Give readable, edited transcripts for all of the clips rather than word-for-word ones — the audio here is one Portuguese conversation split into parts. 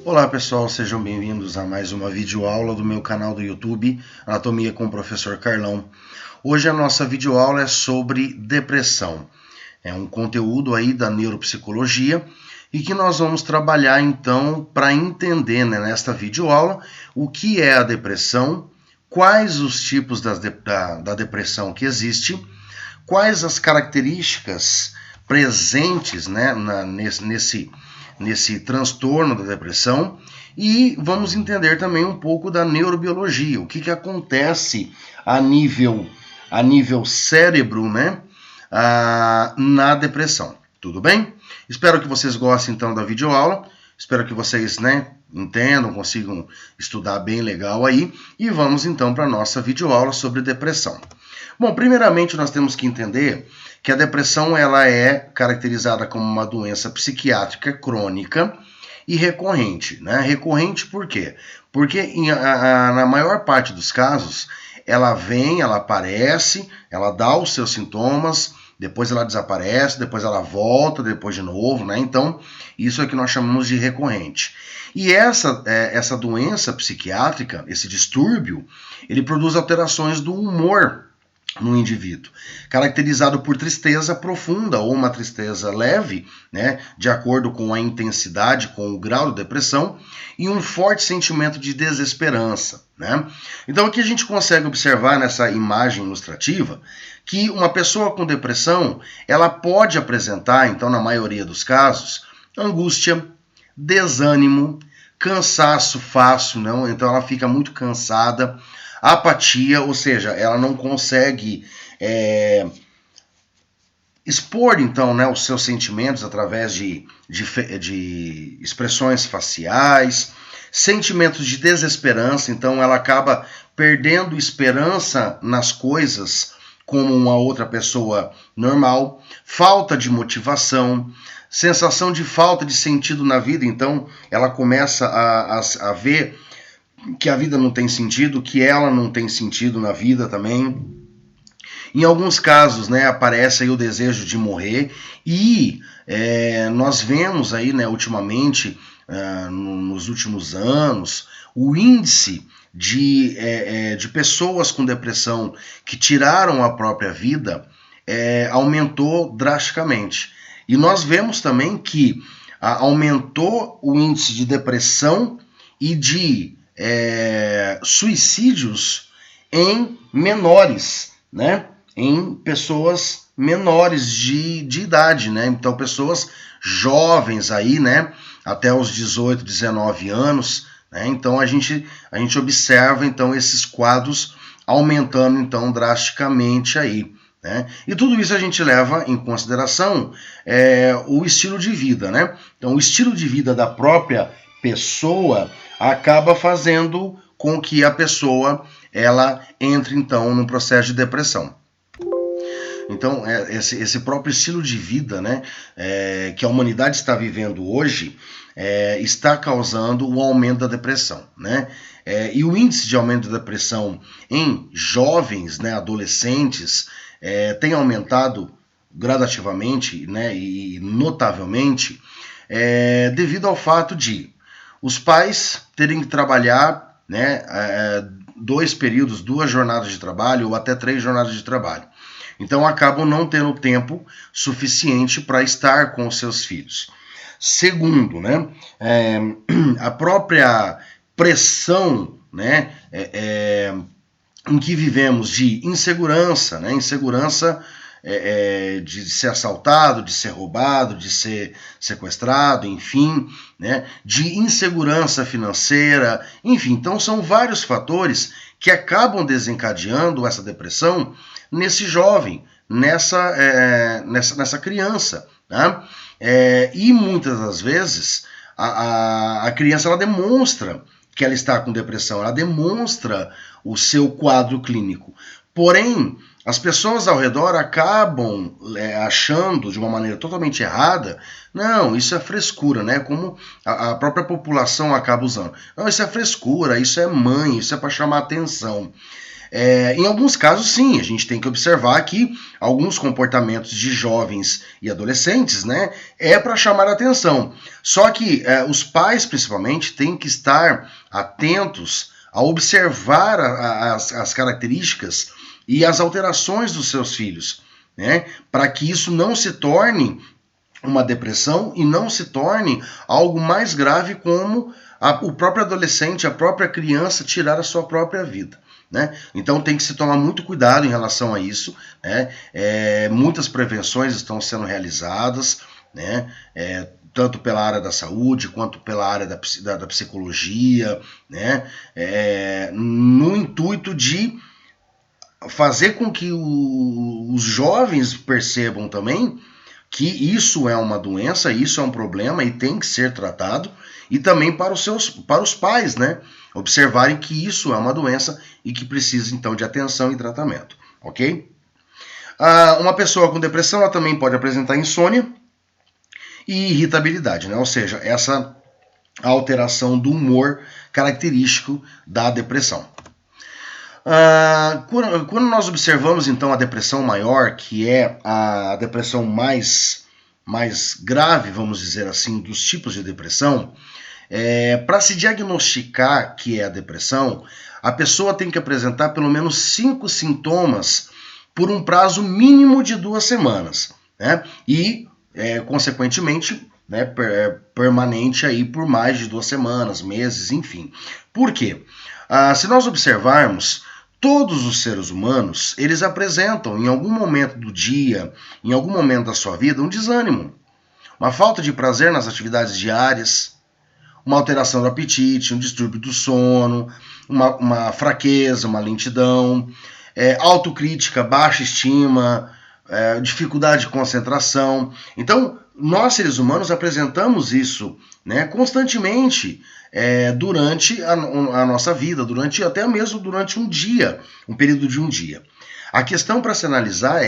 Olá pessoal, sejam bem-vindos a mais uma videoaula do meu canal do YouTube, Anatomia com o Professor Carlão. Hoje a nossa videoaula é sobre depressão. É um conteúdo aí da neuropsicologia e que nós vamos trabalhar então para entender, nesta videoaula o que é a depressão, quais os tipos da depressão que existe, quais as características presentes nesse transtorno da depressão, e vamos entender também um pouco da neurobiologia, o que acontece a nível cérebro, na depressão. Tudo bem? Espero que vocês gostem então da videoaula, espero que vocês entendam, consigam estudar bem legal aí, e vamos então para a nossa videoaula sobre depressão. Bom, primeiramente nós temos que entender que a depressão ela é caracterizada como uma doença psiquiátrica crônica e recorrente. Recorrente por quê? Porque na maior parte dos casos ela vem, ela aparece, ela dá os seus sintomas, depois ela desaparece, depois ela volta, depois de novo, Então, isso é que nós chamamos de recorrente. E essa doença psiquiátrica, esse distúrbio, ele produz alterações do humor no indivíduo, caracterizado por tristeza profunda ou uma tristeza leve, de acordo com a intensidade, com o grau de depressão, e um forte sentimento de desesperança. Então aqui a gente consegue observar nessa imagem ilustrativa que uma pessoa com depressão, ela pode apresentar, então na maioria dos casos, angústia, desânimo, cansaço fácil, então ela fica muito cansada, apatia, ou seja, ela não consegue expor, então, os seus sentimentos através de expressões faciais, sentimentos de desesperança, então ela acaba perdendo esperança nas coisas como uma outra pessoa normal, falta de motivação, sensação de falta de sentido na vida, então ela começa a ver que a vida não tem sentido, que ela não tem sentido na vida também. Em alguns casos, aparece aí o desejo de morrer e nós vemos aí, ultimamente, nos últimos anos, o índice de pessoas com depressão que tiraram a própria vida aumentou drasticamente. E nós vemos também que aumentou o índice de depressão e de suicídios em menores, em pessoas menores de idade, então pessoas jovens aí, até os 18, 19 anos, então a gente observa então esses quadros aumentando então drasticamente aí. E tudo isso a gente leva em consideração o estilo de vida, Então o estilo de vida da própria pessoa acaba fazendo com que a pessoa ela entre então num processo de depressão. Então esse próprio estilo de vida, que a humanidade está vivendo hoje, está causando o aumento da depressão, e o índice de aumento da depressão em jovens, adolescentes, tem aumentado gradativamente, e notavelmente, devido ao fato de os pais terem que trabalhar, 2 períodos, 2 jornadas de trabalho ou até 3 jornadas de trabalho. Então acabam não tendo tempo suficiente para estar com os seus filhos. Segundo, a própria pressão, em que vivemos de insegurança, insegurança de ser assaltado, de ser roubado, de ser sequestrado, enfim, de insegurança financeira, enfim, então são vários fatores que acabam desencadeando essa depressão nesse jovem, nessa criança, e muitas das vezes a criança ela demonstra que ela está com depressão, ela demonstra o seu quadro clínico, porém as pessoas ao redor acabam achando de uma maneira totalmente errada, não, isso é frescura, como a própria população acaba usando. Não, isso é frescura, isso é mãe, isso é para chamar atenção. Em alguns casos, sim, a gente tem que observar que alguns comportamentos de jovens e adolescentes, né, é para chamar a atenção. Só que os pais, principalmente, têm que estar atentos a observar as características e as alterações dos seus filhos, né, para que isso não se torne uma depressão e não se torne algo mais grave como o próprio adolescente, a própria criança tirar a sua própria vida. Né? Então tem que se tomar muito cuidado em relação a isso. Né? Muitas prevenções estão sendo realizadas, né? Tanto pela área da saúde quanto pela área da psicologia, né? No intuito de fazer com que os jovens percebam também que isso é uma doença, isso é um problema e tem que ser tratado, e também para os pais, né? Observarem que isso é uma doença e que precisa então de atenção e tratamento, ok? Uma pessoa com depressão ela também pode apresentar insônia e irritabilidade, né? Ou seja, essa alteração do humor característico da depressão. Quando nós observamos então a depressão maior, que é a depressão mais grave, vamos dizer assim, dos tipos de depressão, para se diagnosticar que é a depressão, a pessoa tem que apresentar pelo menos 5 sintomas por um prazo mínimo de 2 semanas, né? E, consequentemente, né, permanente aí por mais de 2 semanas, meses, enfim. Por quê? Se nós observarmos, todos os seres humanos, eles apresentam em algum momento do dia, em algum momento da sua vida, um desânimo, uma falta de prazer nas atividades diárias, uma alteração do apetite, um distúrbio do sono, uma fraqueza, uma lentidão, autocrítica, baixa estima, dificuldade de concentração. Então, nós seres humanos apresentamos isso, né, constantemente durante a nossa vida, até mesmo durante um dia, um período de um dia. A questão para se analisar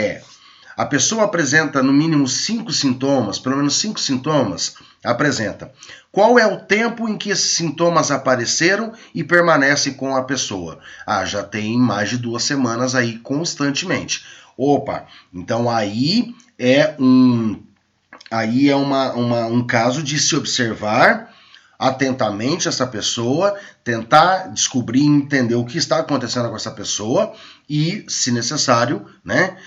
a pessoa apresenta no mínimo 5 sintomas, pelo menos 5 sintomas, apresenta. Qual é o tempo em que esses sintomas apareceram e permanecem com a pessoa? Já tem mais de 2 semanas aí constantemente. Opa, então aí é um caso de se observar atentamente essa pessoa, tentar descobrir e entender o que está acontecendo com essa pessoa e, se necessário, né,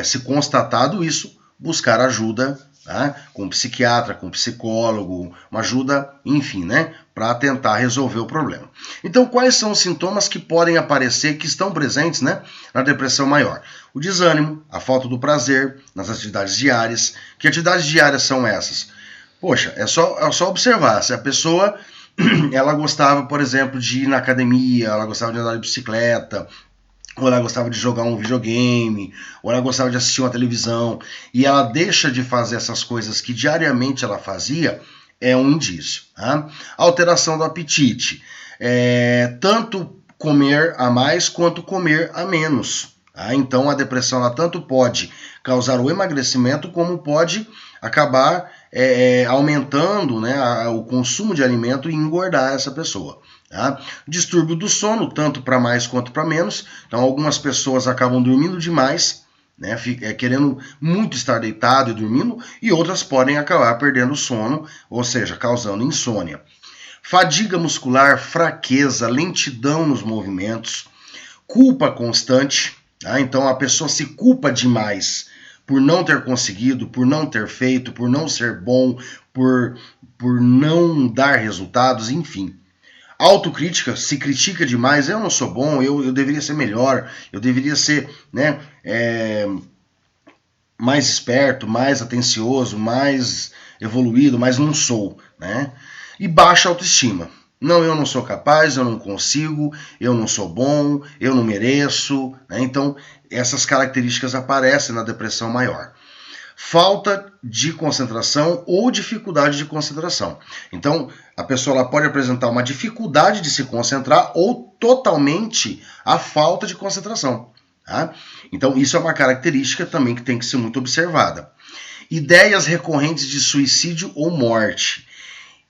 se constatado isso, buscar ajuda, tá, com um psiquiatra, com um psicólogo, uma ajuda, enfim, né, para tentar resolver o problema. Então, quais são os sintomas que podem aparecer, que estão presentes, né, na depressão maior? O desânimo, a falta do prazer nas atividades diárias. Que atividades diárias são essas? Poxa, é só observar. Se a pessoa ela gostava, por exemplo, de ir na academia, ela gostava de andar de bicicleta, ou ela gostava de jogar um videogame, ou ela gostava de assistir uma televisão, e ela deixa de fazer essas coisas que diariamente ela fazia, é um indício. Tá? Alteração do apetite. Tanto comer a mais quanto comer a menos. Tá? Então a depressão ela tanto pode causar o emagrecimento, como pode acabar aumentando, né, o consumo de alimento e engordar essa pessoa. Tá? Distúrbio do sono, tanto para mais quanto para menos. Então, algumas pessoas acabam dormindo demais, né, querendo muito estar deitado e dormindo, e outras podem acabar perdendo o sono, ou seja, causando insônia. Fadiga muscular, fraqueza, lentidão nos movimentos, culpa constante. Tá? Então, a pessoa se culpa demais por não ter conseguido, por não ter feito, por não ser bom, por não dar resultados, enfim. Autocrítica, se critica demais, eu não sou bom, eu deveria ser melhor, eu deveria ser, né, mais esperto, mais atencioso, mais evoluído, mas não sou, né? E baixa autoestima. Não, eu não sou capaz, eu não consigo, eu não sou bom, eu não mereço, né? Então, essas características aparecem na depressão maior. Falta de concentração ou dificuldade de concentração. Então, a pessoa ela pode apresentar uma dificuldade de se concentrar ou totalmente a falta de concentração. Tá? Então, isso é uma característica também que tem que ser muito observada. Ideias recorrentes de suicídio ou morte.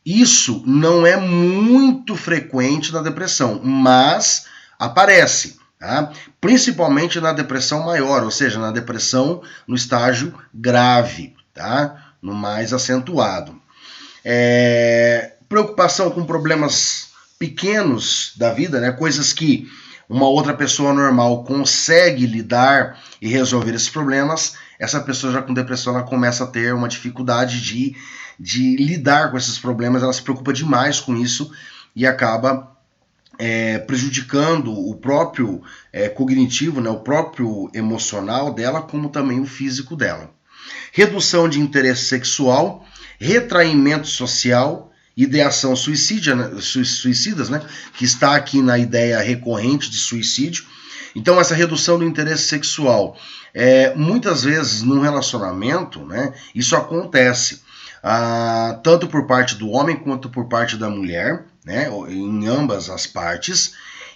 Isso não é muito frequente na depressão, mas aparece. tá? Principalmente na depressão maior, ou seja, na depressão no estágio grave, tá? No mais acentuado. Preocupação com problemas pequenos da vida, né? Coisas que uma outra pessoa normal consegue lidar e resolver esses problemas, essa pessoa já com depressão ela começa a ter uma dificuldade de lidar com esses problemas, ela se preocupa demais com isso e acaba prejudicando o próprio cognitivo, né, o próprio emocional dela, como também o físico dela. Redução de interesse sexual, retraimento social, ideação suicidas, né, que está aqui na ideia recorrente de suicídio. Então, essa redução do interesse sexual, muitas vezes num relacionamento, né, isso acontece tanto por parte do homem quanto por parte da mulher, né, em ambas as partes,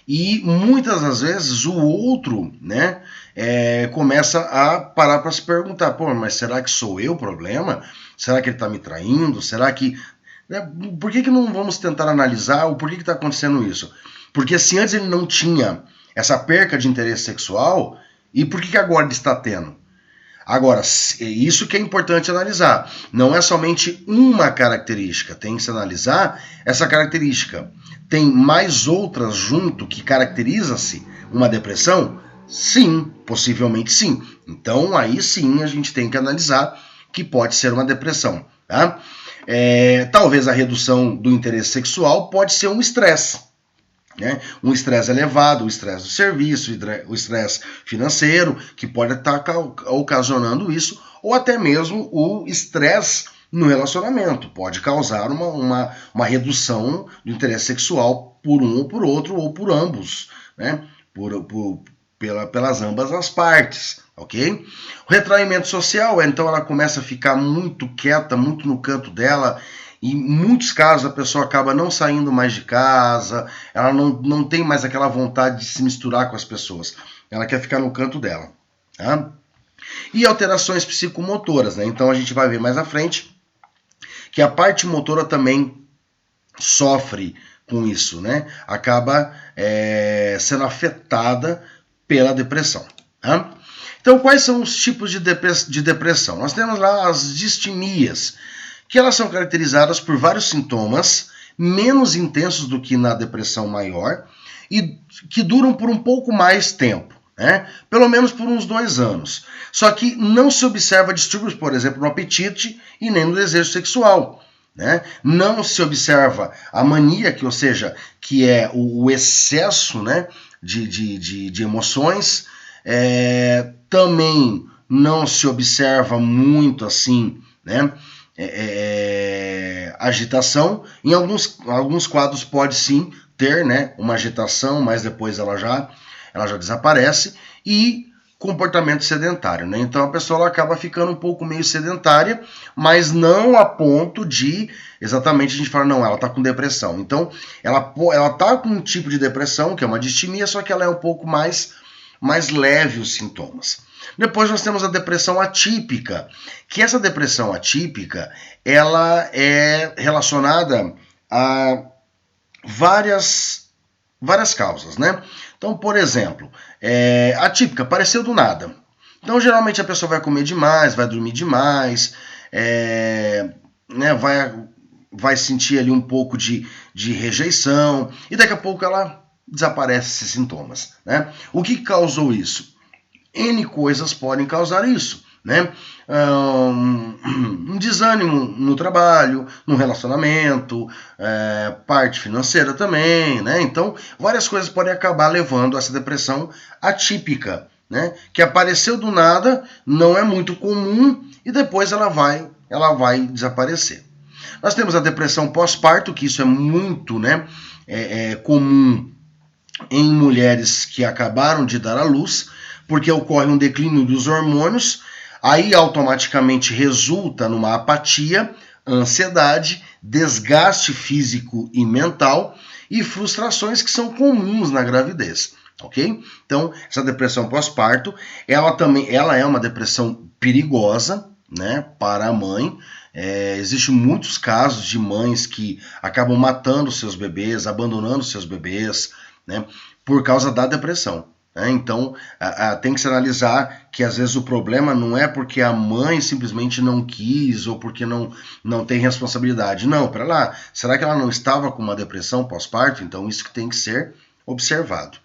e muitas das vezes o outro, né, começa a parar para se perguntar, pô, mas será que sou eu o problema? Será que ele está me traindo? Será que... Por que não vamos tentar analisar o porquê que está acontecendo isso? Porque se antes ele não tinha essa perca de interesse sexual, e por que agora ele está tendo? Agora, isso que é importante analisar. Não é somente uma característica, tem que se analisar essa característica. Tem mais outras junto que caracteriza-se uma depressão? Sim, possivelmente sim. Então, aí sim a gente tem que analisar que pode ser uma depressão. Tá? Talvez a redução do interesse sexual pode ser um estresse. Né? Um estresse elevado, o estresse do serviço, o estresse financeiro, que pode estar ocasionando isso, ou até mesmo o estresse no relacionamento, pode causar uma redução do interesse sexual por um ou por outro, ou por ambos, né? Pelas ambas as partes, ok? O retraimento social, então ela começa a ficar muito quieta, muito no canto dela. Em muitos casos a pessoa acaba não saindo mais de casa, ela não tem mais aquela vontade de se misturar com as pessoas, ela quer ficar no canto dela. Tá? E alterações psicomotoras, né? Então a gente vai ver mais à frente que a parte motora também sofre com isso, né? Acaba sendo afetada pela depressão. Tá? Então quais são os tipos de depressão? Nós temos lá as distimias, que elas são caracterizadas por vários sintomas menos intensos do que na depressão maior e que duram por um pouco mais tempo, né? Pelo menos por uns 2 anos. Só que não se observa distúrbios, por exemplo, no apetite e nem no desejo sexual. Né? Não se observa a mania, ou seja, que é o excesso, né, de emoções. Também não se observa muito assim, né? Agitação. Em alguns quadros pode sim ter, né, uma agitação, mas depois ela já desaparece. E comportamento sedentário, né? Então a pessoa ela acaba ficando um pouco meio sedentária, mas não a ponto de exatamente a gente falar, não, ela está com depressão. Então ela está com um tipo de depressão, que é uma distimia, só que ela é um pouco mais leve os sintomas. Depois nós temos a depressão atípica, que essa depressão atípica, ela é relacionada a várias causas, né? Então, por exemplo, atípica, apareceu do nada. Então, geralmente a pessoa vai comer demais, vai dormir demais, né, vai sentir ali um pouco de rejeição, e daqui a pouco ela desaparece esses sintomas, né? O que causou isso? N coisas podem causar isso, né? Um desânimo no trabalho, no relacionamento, parte financeira também, né? Então, várias coisas podem acabar levando a essa depressão atípica, né? Que apareceu do nada, não é muito comum e depois ela vai desaparecer. Nós temos a depressão pós-parto, que isso é muito, né, comum em mulheres que acabaram de dar à luz, porque ocorre um declínio dos hormônios, aí automaticamente resulta numa apatia, ansiedade, desgaste físico e mental e frustrações que são comuns na gravidez, ok? Então, essa depressão pós-parto, ela é uma depressão perigosa, né, para a mãe. Existem muitos casos de mães que acabam matando seus bebês, abandonando seus bebês, né, por causa da depressão. né? Então tem que se analisar que às vezes o problema não é porque a mãe simplesmente não quis ou porque não tem responsabilidade. Não, para lá, será que ela não estava com uma depressão pós-parto? Então isso que tem que ser observado.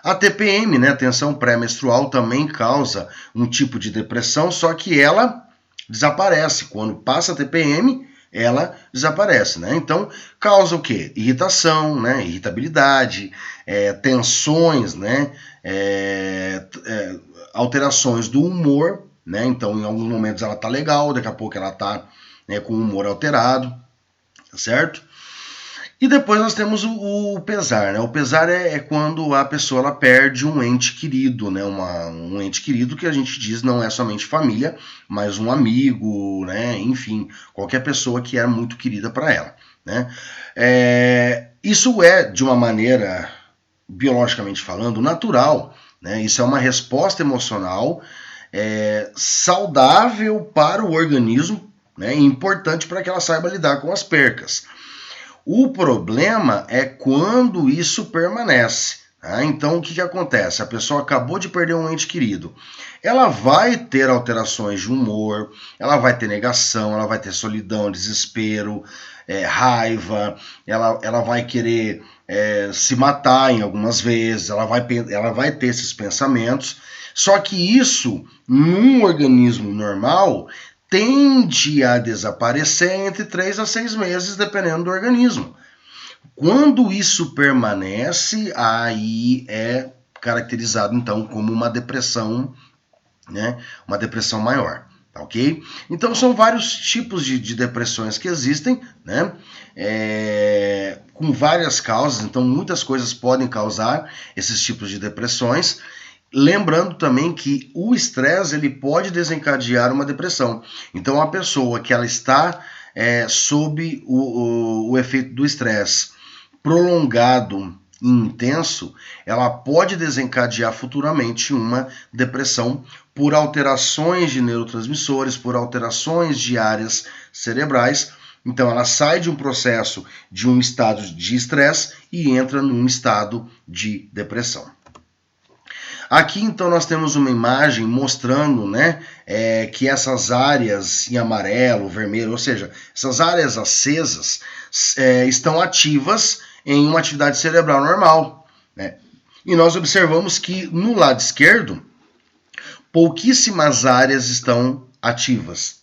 A TPM, né, tensão pré-menstrual, também causa um tipo de depressão, só que ela desaparece. Quando passa a TPM, ela desaparece, né? Então, causa o quê? Irritação, né? Irritabilidade, tensões, né? Alterações do humor, né? Então, em alguns momentos ela tá legal, daqui a pouco ela tá, né, com o humor alterado, tá certo? E depois nós temos o pesar, né? O pesar é quando a pessoa ela perde um ente querido, né? Um ente querido que a gente diz não é somente família, mas um amigo, né? Enfim, qualquer pessoa que é muito querida para ela, né? Isso é, de uma maneira, biologicamente falando, natural, né? Isso é uma resposta emocional saudável para o organismo, né? E importante para que ela saiba lidar com as percas. O problema é quando isso permanece. Tá? Então, o que acontece? A pessoa acabou de perder um ente querido. Ela vai ter alterações de humor, ela vai ter negação, ela vai ter solidão, desespero, raiva, ela vai querer se matar em algumas vezes, ela vai ter esses pensamentos. Só que isso, num organismo normal, tende a desaparecer entre 3 a 6 meses, dependendo do organismo. Quando isso permanece, aí é caracterizado então como uma depressão, né? Uma depressão maior, tá ok? Então são vários tipos de depressões que existem, né? Com várias causas, então muitas coisas podem causar esses tipos de depressões. Lembrando também que o estresse ele pode desencadear uma depressão. Então, a pessoa que ela está sob o efeito do estresse prolongado e intenso, ela pode desencadear futuramente uma depressão por alterações de neurotransmissores, por alterações de áreas cerebrais. Então, ela sai de um processo de um estado de estresse e entra num estado de depressão. Aqui então nós temos uma imagem mostrando, né, que essas áreas em amarelo, vermelho, ou seja, essas áreas acesas estão ativas em uma atividade cerebral normal, né? E nós observamos que no lado esquerdo pouquíssimas áreas estão ativas,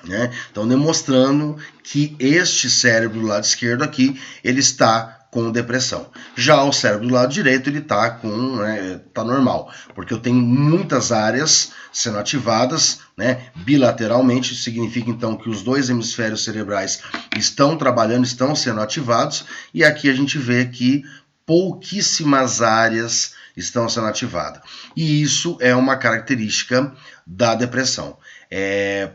né? Então demonstrando que este cérebro do lado esquerdo aqui ele está com depressão. Já o cérebro do lado direito ele tá normal, porque eu tenho muitas áreas sendo ativadas, né, bilateralmente, significa então que os dois hemisférios cerebrais estão trabalhando, estão sendo ativados, e aqui a gente vê que pouquíssimas áreas estão sendo ativadas. E isso é uma característica da depressão.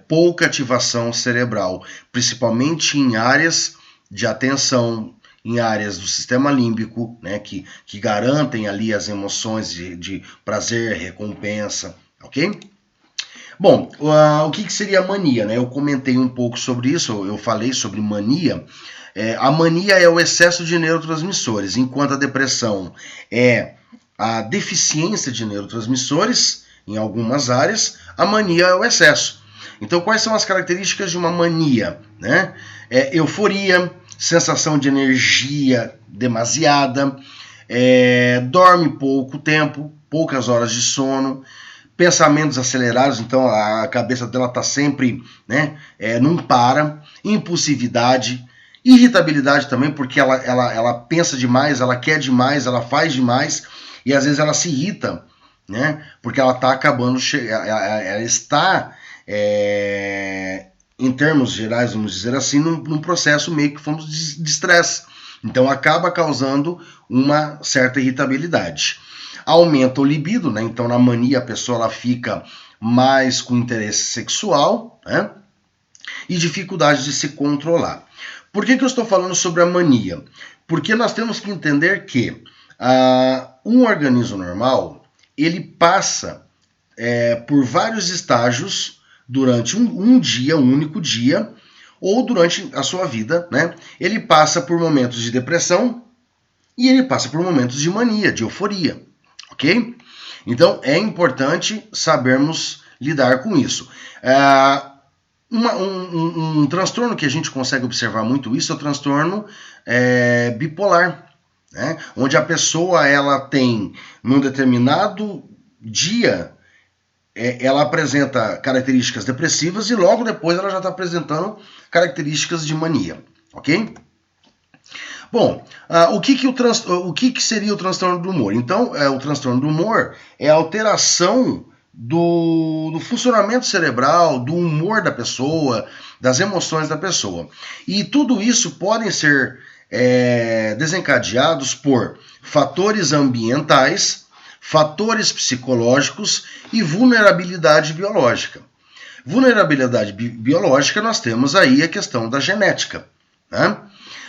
Pouca ativação cerebral, principalmente em áreas de atenção, em áreas do sistema límbico, né, que garantem ali as emoções de prazer, recompensa, ok? Bom, o que seria mania, né? Eu comentei um pouco sobre isso, eu falei sobre mania. A mania é o excesso de neurotransmissores, enquanto a depressão é a deficiência de neurotransmissores em algumas áreas, a mania é o excesso. Então, quais são as características de uma mania, né? Euforia, sensação de energia demasiada, dorme pouco tempo, poucas horas de sono, pensamentos acelerados, então a cabeça dela está sempre, né, não para, impulsividade, irritabilidade também, porque ela pensa demais, ela quer demais, ela faz demais, e às vezes ela se irrita, né, porque ela está acabando, ela está em termos gerais, vamos dizer assim, num processo meio que fomos de estresse. Então acaba causando uma certa irritabilidade. Aumenta o libido, né? Então na mania a pessoa ela fica mais com interesse sexual, né? E dificuldade de se controlar. Por que eu estou falando sobre a mania? Porque nós temos que entender que um organismo normal ele passa por vários estágios durante um dia, um único dia, ou durante a sua vida, né? Ele passa por momentos de depressão e ele passa por momentos de mania, de euforia, ok? Então é importante sabermos lidar com isso. Um transtorno que a gente consegue observar muito isso é o transtorno bipolar, né? Onde a pessoa ela tem, num determinado dia, ela apresenta características depressivas e logo depois ela já está apresentando características de mania, ok? Bom, o que seria o transtorno do humor? Então, o transtorno do humor é a alteração do funcionamento cerebral, do humor da pessoa, das emoções da pessoa. E tudo isso podem ser desencadeados por fatores ambientais, fatores psicológicos e vulnerabilidade biológica. Vulnerabilidade biológica, nós temos aí a questão da genética, né?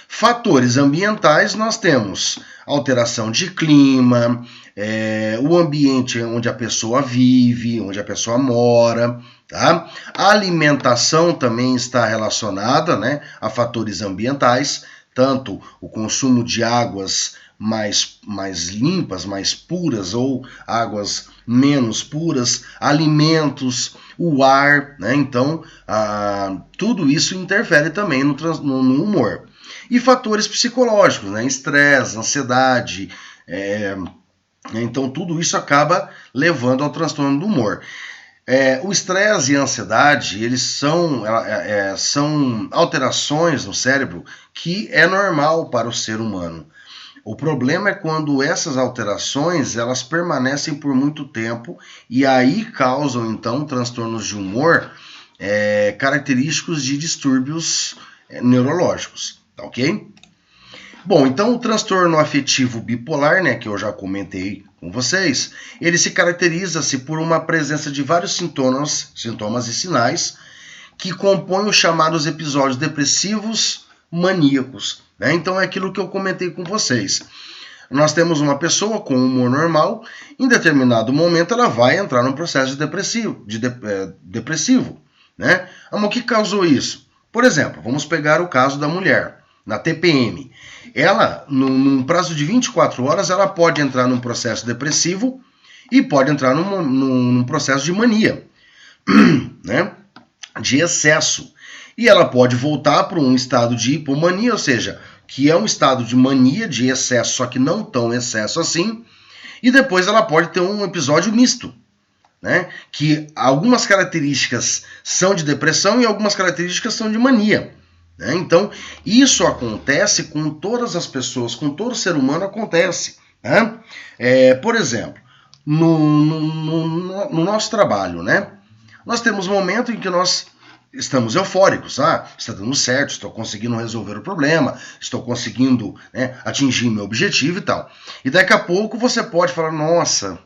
Fatores ambientais, nós temos alteração de clima, o ambiente onde a pessoa vive, onde a pessoa mora, tá? A alimentação também está relacionada, né, a fatores ambientais, tanto o consumo de águas mais limpas, mais puras, ou águas menos puras, alimentos, o ar, né? Então, tudo isso interfere também no humor. E fatores psicológicos, né? Estresse, ansiedade, então tudo isso acaba levando ao transtorno do humor. O estresse e a ansiedade, eles são alterações no cérebro que é normal para o ser humano. O problema é quando essas alterações elas permanecem por muito tempo e aí causam então transtornos de humor característicos de distúrbios neurológicos, tá ok? Bom, então o transtorno afetivo bipolar, né, que eu já comentei com vocês, ele se caracteriza-se por uma presença de vários sintomas e sinais que compõem os chamados episódios depressivos maníacos, né? Então é aquilo que eu comentei com vocês. Nós temos uma pessoa com humor normal, em determinado momento ela vai entrar num processo depressivo, né? Mas o que causou isso? Por exemplo, vamos pegar o caso da mulher, na TPM. Ela, num prazo de 24 horas, ela pode entrar num processo depressivo e pode entrar num processo de mania, né? De excesso. E ela pode voltar para um estado de hipomania, ou seja, que é um estado de mania, de excesso, só que não tão excesso assim, e depois ela pode ter um episódio misto, né? Que algumas características são de depressão e algumas características são de mania. Né? Então, isso acontece com todas as pessoas, com todo ser humano acontece. Né? Por exemplo, no nosso trabalho, né? Nós temos momentos em que nós estamos eufóricos, está dando certo, estou conseguindo resolver o problema, estou conseguindo, né, atingir meu objetivo e tal. E daqui a pouco você pode falar, nossa,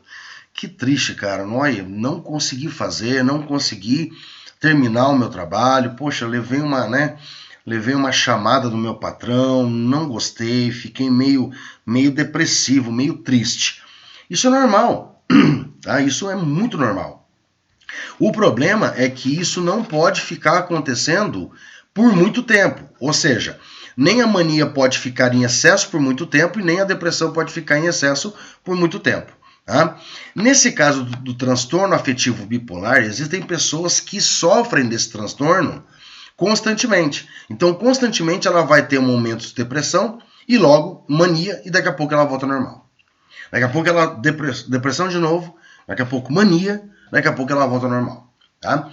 que triste, cara, não consegui fazer, não consegui terminar o meu trabalho, poxa, levei uma chamada do meu patrão, não gostei, fiquei meio depressivo, meio triste. Isso é normal, tá? Isso é muito normal. O problema é que isso não pode ficar acontecendo por muito tempo, ou seja, nem a mania pode ficar em excesso por muito tempo e nem a depressão pode ficar em excesso por muito tempo. Tá? Nesse caso do transtorno afetivo bipolar, existem pessoas que sofrem desse transtorno constantemente. Então, constantemente ela vai ter momentos de depressão e logo mania e daqui a pouco ela volta ao normal. Daqui a pouco ela depressão de novo, daqui a pouco mania, daqui a pouco ela volta ao normal. Tá?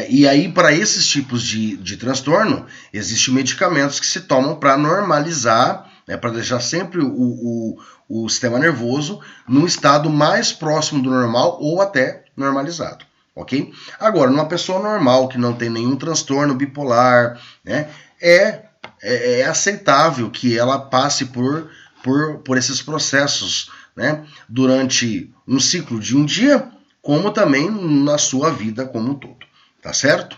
E aí, para esses tipos de transtorno, existem medicamentos que se tomam para normalizar, para deixar sempre o sistema nervoso num estado mais próximo do normal ou até normalizado. Ok? Agora, numa pessoa normal que não tem nenhum transtorno bipolar, né, é aceitável que ela passe por esses processos, né, durante um ciclo de um dia, como também na sua vida como um todo, tá certo?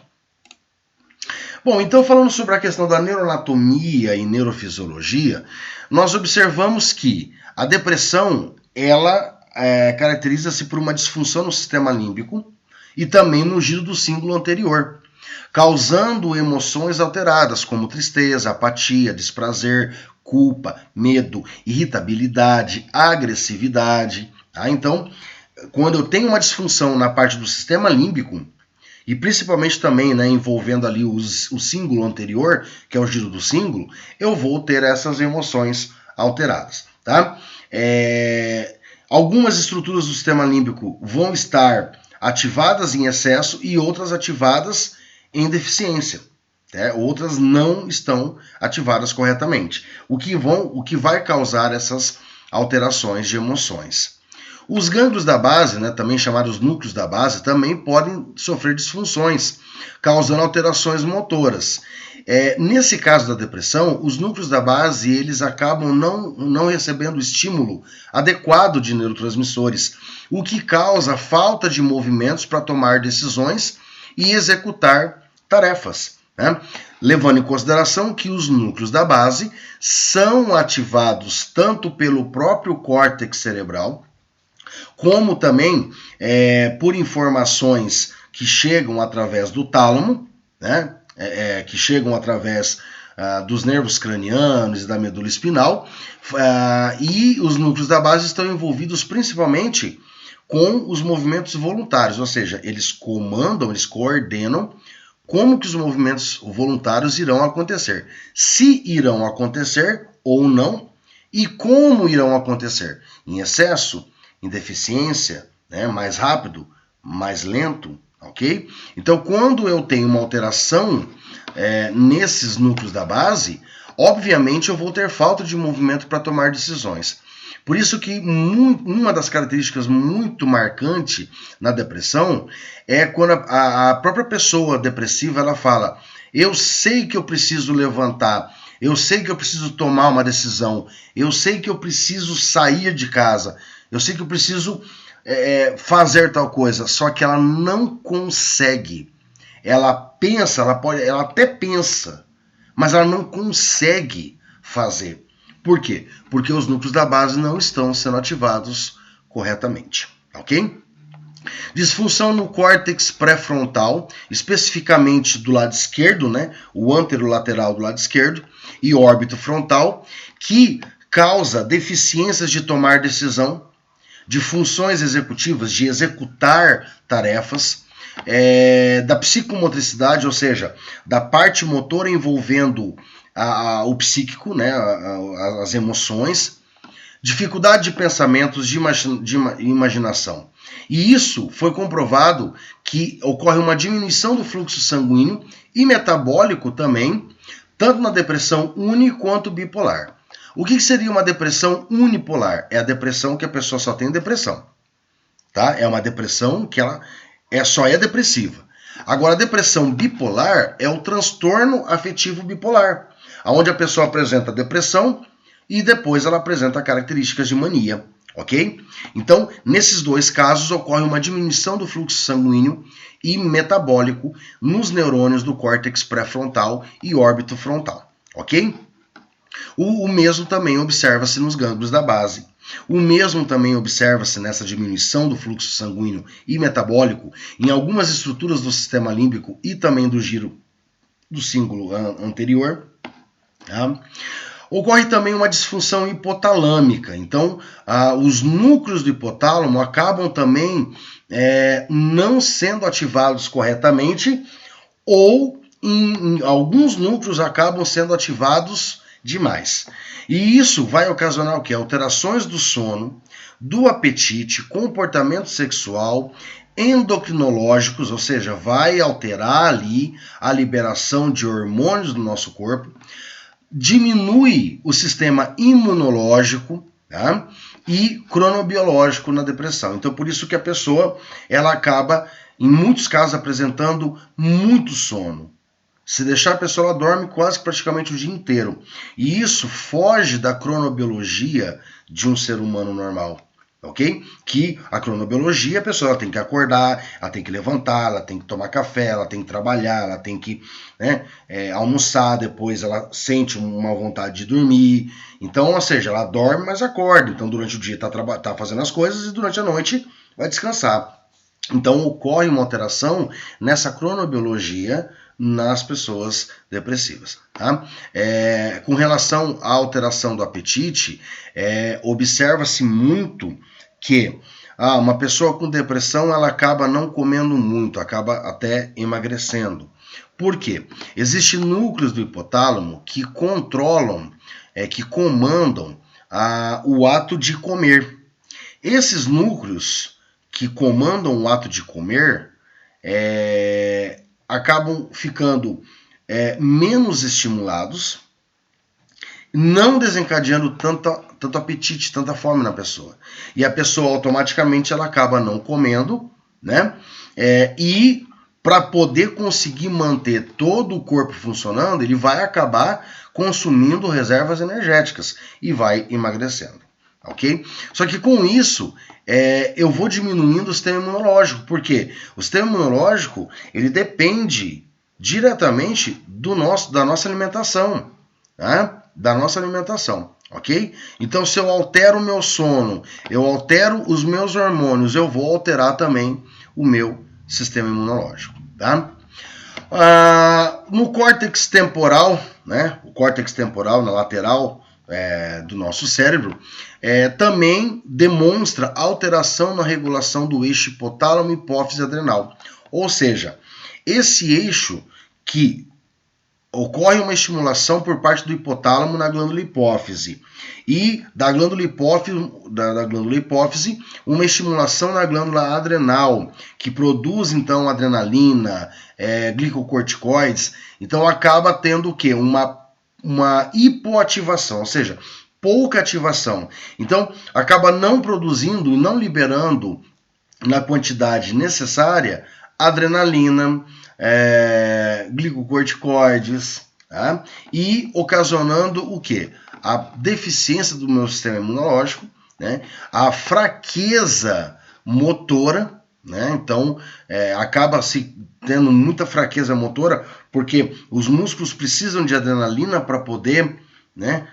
Bom, então falando sobre a questão da neuroanatomia e neurofisiologia, nós observamos que a depressão, ela caracteriza-se por uma disfunção no sistema límbico e também no giro do símbolo anterior, causando emoções alteradas como tristeza, apatia, desprazer, culpa, medo, irritabilidade, agressividade. Tá? Então, quando eu tenho uma disfunção na parte do sistema límbico, e principalmente também, né, envolvendo ali o símbolo anterior, que é o giro do símbolo, eu vou ter essas emoções alteradas, tá? Algumas estruturas do sistema límbico vão estar ativadas em excesso e outras ativadas em deficiência. Outras não estão ativadas corretamente, o que vai causar essas alterações de emoções. Os gânglios da base, né, também chamados núcleos da base, também podem sofrer disfunções, causando alterações motoras. Nesse caso da depressão, os núcleos da base eles acabam não recebendo o estímulo adequado de neurotransmissores, o que causa falta de movimentos para tomar decisões e executar tarefas, né? Levando em consideração que os núcleos da base são ativados tanto pelo próprio córtex cerebral, como também por informações que chegam através do tálamo, né? Que chegam através dos nervos cranianos e da medula espinal, e os núcleos da base estão envolvidos principalmente com os movimentos voluntários, ou seja, eles comandam, eles coordenam como que os movimentos voluntários irão acontecer, se irão acontecer ou não, e como irão acontecer, em excesso, em deficiência, né, mais rápido, mais lento, ok? Então, quando eu tenho uma alteração nesses núcleos da base, obviamente eu vou ter falta de movimento para tomar decisões. Por isso que uma das características muito marcante na depressão é quando a própria pessoa depressiva ela fala: eu sei que eu preciso levantar, eu sei que eu preciso tomar uma decisão, eu sei que eu preciso sair de casa, eu sei que eu preciso fazer tal coisa, só que ela não consegue. Ela pensa, ela até pensa, mas ela não consegue fazer. Por quê? Porque os núcleos da base não estão sendo ativados corretamente, ok? Disfunção no córtex pré-frontal, especificamente do lado esquerdo, né? O anterolateral do lado esquerdo, e órbito frontal, que causa deficiências de tomar decisão, de funções executivas, de executar tarefas, da psicomotricidade, ou seja, da parte motora envolvendo o psíquico, né, as emoções, dificuldade de pensamentos, de imaginação. E isso foi comprovado que ocorre uma diminuição do fluxo sanguíneo e metabólico também, tanto na depressão uni quanto bipolar. O que seria uma depressão unipolar? É a depressão que a pessoa só tem depressão, tá? É uma depressão que ela só é depressiva. Agora, a depressão bipolar é o transtorno afetivo bipolar, onde a pessoa apresenta depressão e depois ela apresenta características de mania, ok? Então, nesses dois casos, ocorre uma diminuição do fluxo sanguíneo e metabólico nos neurônios do córtex pré-frontal e órbito frontal, ok? O mesmo também observa-se nos gânglios da base. O mesmo também observa-se nessa diminuição do fluxo sanguíneo e metabólico em algumas estruturas do sistema límbico e também do giro do símbolo anterior. Tá? Ocorre também uma disfunção hipotalâmica. Então, os núcleos do hipotálamo acabam também não sendo ativados corretamente ou em alguns núcleos acabam sendo ativados demais. E isso vai ocasionar o quê? Alterações do sono, do apetite, comportamento sexual, endocrinológicos, ou seja, vai alterar ali a liberação de hormônios do nosso corpo, diminui o sistema imunológico, tá? E cronobiológico na depressão. Então, por isso que a pessoa ela acaba, em muitos casos, apresentando muito sono. Se deixar a pessoa, ela dorme quase praticamente o dia inteiro. E isso foge da cronobiologia de um ser humano normal, ok? Que a cronobiologia, a pessoa ela tem que acordar, ela tem que levantar, ela tem que tomar café, ela tem que trabalhar, ela tem que almoçar, depois ela sente uma vontade de dormir. Então, ou seja, ela dorme, mas acorda. Então, durante o dia tá fazendo as coisas e durante a noite vai descansar. Então, ocorre uma alteração nessa cronobiologia nas pessoas depressivas. Tá? Com relação à alteração do apetite, observa-se muito que uma pessoa com depressão, ela acaba não comendo muito, acaba até emagrecendo. Por quê? Existem núcleos do hipotálamo que controlam, que comandam o ato de comer. Esses núcleos que comandam o ato de comer acabam ficando menos estimulados, não desencadeando tanto apetite, tanta fome na pessoa. E a pessoa automaticamente ela acaba não comendo, né? E para poder conseguir manter todo o corpo funcionando, ele vai acabar consumindo reservas energéticas e vai emagrecendo, ok? Só que com isso, eu vou diminuindo o sistema imunológico, porque o sistema imunológico, ele depende diretamente da nossa alimentação, tá? Da nossa alimentação, ok? Então, se eu altero o meu sono, eu altero os meus hormônios, eu vou alterar também o meu sistema imunológico, tá? No córtex temporal, né? O córtex temporal na lateral do nosso cérebro, também demonstra alteração na regulação do eixo hipotálamo, hipófise adrenal. Ou seja, esse eixo que ocorre uma estimulação por parte do hipotálamo na glândula hipófise e da glândula hipófise uma estimulação na glândula adrenal, que produz então adrenalina, glicocorticoides. Então acaba tendo o quê? Uma hipoativação, ou seja, pouca ativação. Então acaba não produzindo e não liberando na quantidade necessária adrenalina, glicocorticoides, tá? E ocasionando o quê? A deficiência do meu sistema imunológico, né? A fraqueza motora, né? Então acaba se tendo muita fraqueza motora, porque os músculos precisam de adrenalina para poder, né,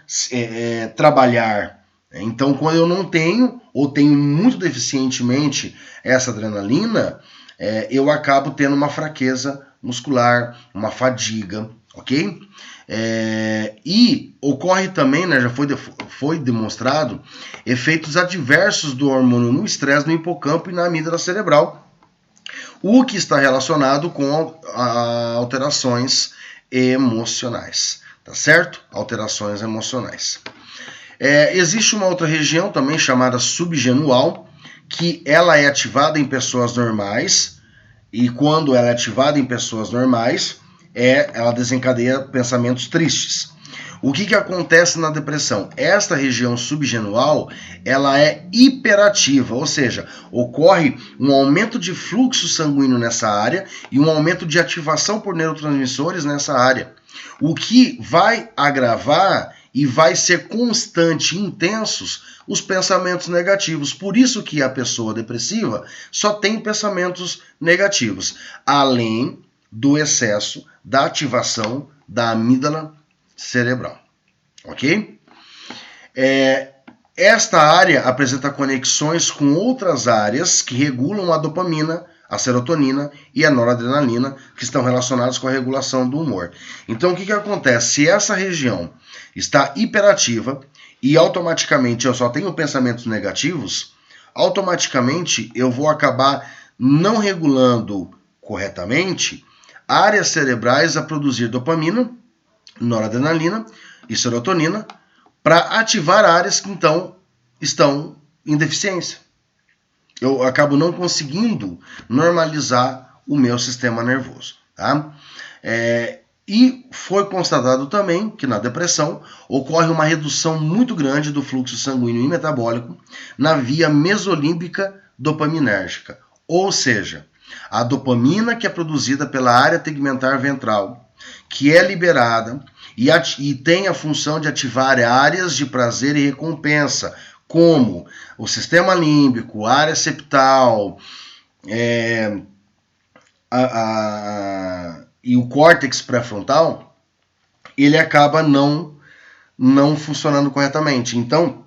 trabalhar. Então, quando eu não tenho, ou tenho muito deficientemente essa adrenalina, eu acabo tendo uma fraqueza muscular, uma fadiga, ok? E ocorre também, né, já foi demonstrado, efeitos adversos do hormônio no estresse no hipocampo e na amígdala cerebral, o que está relacionado com alterações emocionais, tá certo? Alterações emocionais. Existe uma outra região também chamada subgenual, que ela é ativada em pessoas normais, e quando ela é ativada em pessoas normais, ela desencadeia pensamentos tristes. O que acontece na depressão? Esta região subgenual, ela é hiperativa, ou seja, ocorre um aumento de fluxo sanguíneo nessa área e um aumento de ativação por neurotransmissores nessa área, o que vai agravar e vai ser constante e intensos os pensamentos negativos. Por isso que a pessoa depressiva só tem pensamentos negativos, além do excesso da ativação da amígdala cerebral, ok? Esta área apresenta conexões com outras áreas que regulam a dopamina, a serotonina e a noradrenalina, que estão relacionadas com a regulação do humor. Então, o que acontece? Se essa região está hiperativa e automaticamente eu só tenho pensamentos negativos, automaticamente eu vou acabar não regulando corretamente áreas cerebrais a produzir dopamina, noradrenalina e serotonina para ativar áreas que então estão em deficiência. Eu acabo não conseguindo normalizar o meu sistema nervoso, tá? E foi constatado também que na depressão ocorre uma redução muito grande do fluxo sanguíneo e metabólico na via mesolímbica dopaminérgica, ou seja, a dopamina que é produzida pela área tegmentar ventral, que é liberada e tem a função de ativar áreas de prazer e recompensa, como o sistema límbico, a área septal, e o córtex pré-frontal, ele acaba não funcionando corretamente. Então,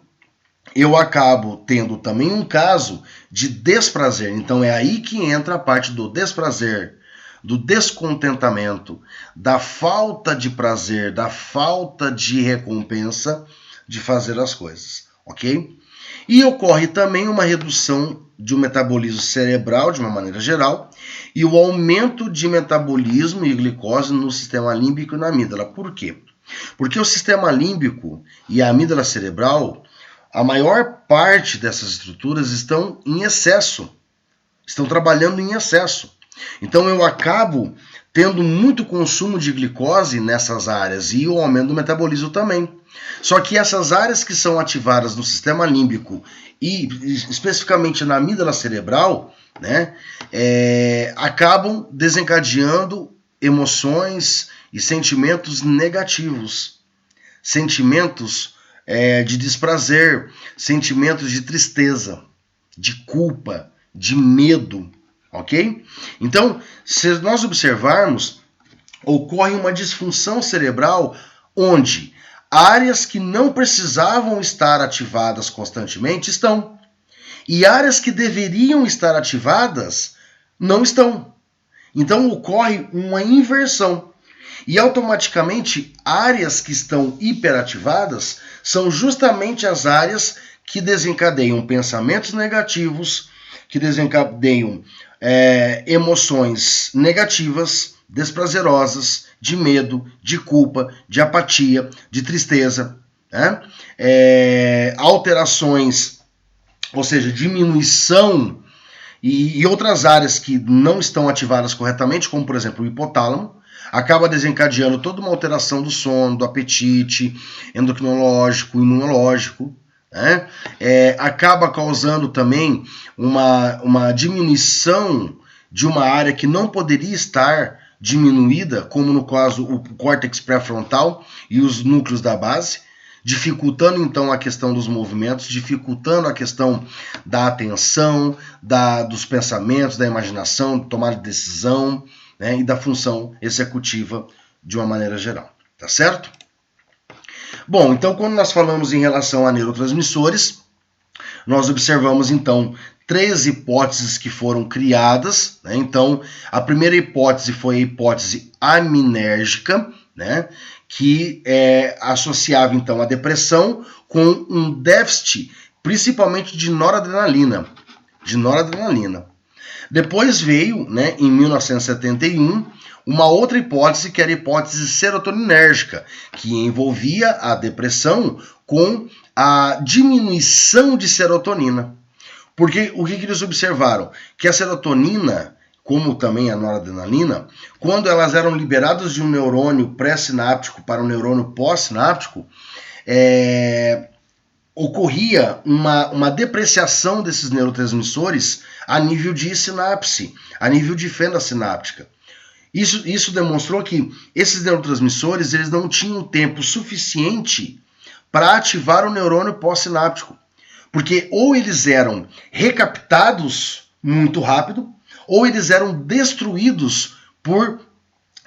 eu acabo tendo também um caso de desprazer. Então, é aí que entra a parte do desprazer, do descontentamento, da falta de prazer, da falta de recompensa de fazer as coisas, ok? E ocorre também uma redução de um metabolismo cerebral de uma maneira geral e o aumento de metabolismo e glicose no sistema límbico e na amígdala. Por quê? Porque o sistema límbico e a amígdala cerebral, a maior parte dessas estruturas estão em excesso, estão trabalhando em excesso. Então eu acabo tendo muito consumo de glicose nessas áreas e o aumento do metabolismo também. Só que essas áreas que são ativadas no sistema límbico e especificamente na amígdala cerebral, né, acabam desencadeando emoções e sentimentos negativos, sentimentos de desprazer, sentimentos de tristeza, de culpa, de medo, ok? Então, se nós observarmos, ocorre uma disfunção cerebral onde áreas que não precisavam estar ativadas constantemente estão, e áreas que deveriam estar ativadas não estão. Então ocorre uma inversão. E automaticamente áreas que estão hiperativadas são justamente as áreas que desencadeiam pensamentos negativos, que desencadeiam emoções negativas, desprazerosas, de medo, de culpa, de apatia, de tristeza, né? Alterações, ou seja, diminuição e outras áreas que não estão ativadas corretamente, como por exemplo o hipotálamo, acaba desencadeando toda uma alteração do sono, do apetite, endocrinológico, imunológico, né? Acaba causando também uma diminuição de uma área que não poderia estar diminuída, como no caso o córtex pré-frontal e os núcleos da base, dificultando então a questão dos movimentos, dificultando a questão da atenção, dos pensamentos, da imaginação, de tomada de decisão, né, e da função executiva de uma maneira geral, tá certo? Bom, então quando nós falamos em relação a neurotransmissores, nós observamos então 3 hipóteses que foram criadas, né? Então a primeira hipótese foi a hipótese aminérgica, né, que associava então a depressão com um déficit, principalmente de noradrenalina. Depois veio, né, em 1971, uma outra hipótese que era a hipótese serotoninérgica, que envolvia a depressão com a diminuição de serotonina. Porque o que eles observaram? Que a serotonina, como também a noradrenalina, quando elas eram liberadas de um neurônio pré-sináptico para um neurônio pós-sináptico, ocorria uma depreciação desses neurotransmissores a nível de sinapse, a nível de fenda sináptica. Isso demonstrou que esses neurotransmissores eles não tinham tempo suficiente para ativar o neurônio pós-sináptico. Porque ou eles eram recaptados muito rápido, ou eles eram destruídos por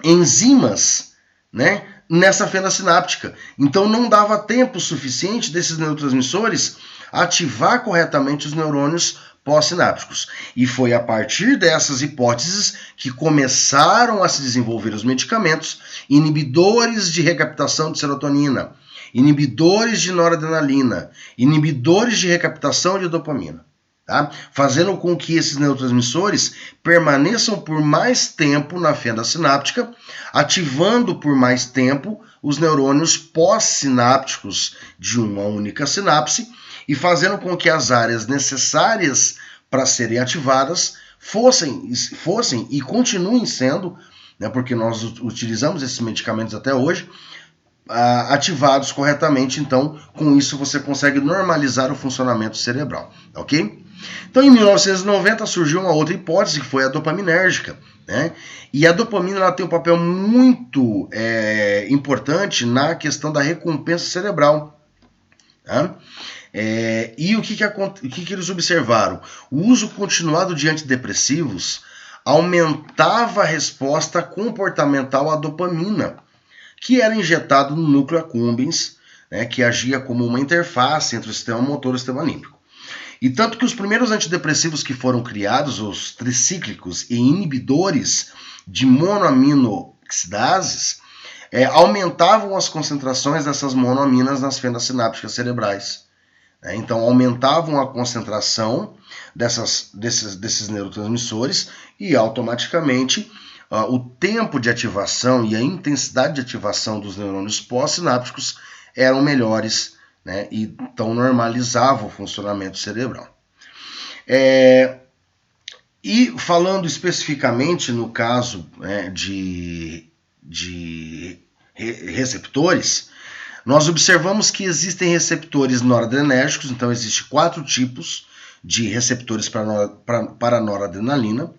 enzimas, né, nessa fenda sináptica. Então não dava tempo suficiente desses neurotransmissores ativar corretamente os neurônios pós-sinápticos. E foi a partir dessas hipóteses que começaram a se desenvolver os medicamentos inibidores de recaptação de serotonina, inibidores de noradrenalina, inibidores de recaptação de dopamina, tá? Fazendo com que esses neurotransmissores permaneçam por mais tempo na fenda sináptica, ativando por mais tempo os neurônios pós-sinápticos de uma única sinapse e fazendo com que as áreas necessárias para serem ativadas fossem e continuem sendo, né, porque nós utilizamos esses medicamentos até hoje, ativados corretamente. Então com isso você consegue normalizar o funcionamento cerebral, ok? Então em 1990 surgiu uma outra hipótese que foi a dopaminérgica, né? E a dopamina ela tem um papel muito importante na questão da recompensa cerebral, tá? E o que eles observaram? O uso continuado de antidepressivos aumentava a resposta comportamental à dopamina, que era injetado no núcleo accumbens, né, que agia como uma interface entre o sistema motor e o sistema límbico. E tanto que os primeiros antidepressivos que foram criados, os tricíclicos e inibidores de monoaminoxidases, aumentavam as concentrações dessas monoaminas nas fendas sinápticas cerebrais. né? Então aumentavam a concentração desses neurotransmissores e automaticamente o tempo de ativação e a intensidade de ativação dos neurônios pós-sinápticos eram melhores, né? E então normalizava o funcionamento cerebral. E falando especificamente no caso, né, de receptores, nós observamos que existem receptores noradrenérgicos, então existem 4 tipos de receptores para noradrenalina,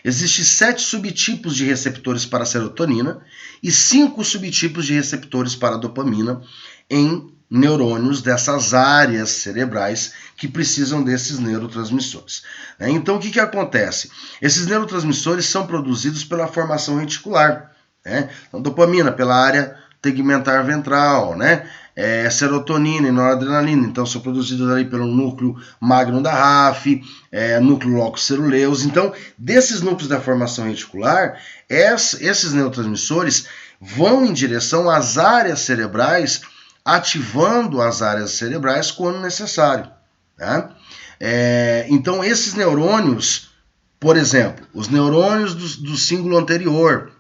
existem 7 subtipos de receptores para serotonina e 5 subtipos de receptores para dopamina em neurônios dessas áreas cerebrais que precisam desses neurotransmissores. Então, o que acontece? Esses neurotransmissores são produzidos pela formação reticular. Então, dopamina pela área tegmentar ventral, serotonina e noradrenalina, então são produzidos ali pelo núcleo magno da RAF, núcleo locus ceruleus. Então, desses núcleos da formação reticular, esses neurotransmissores vão em direção às áreas cerebrais, ativando as áreas cerebrais quando necessário. Então, esses neurônios, por exemplo, os neurônios do cíngulo anterior,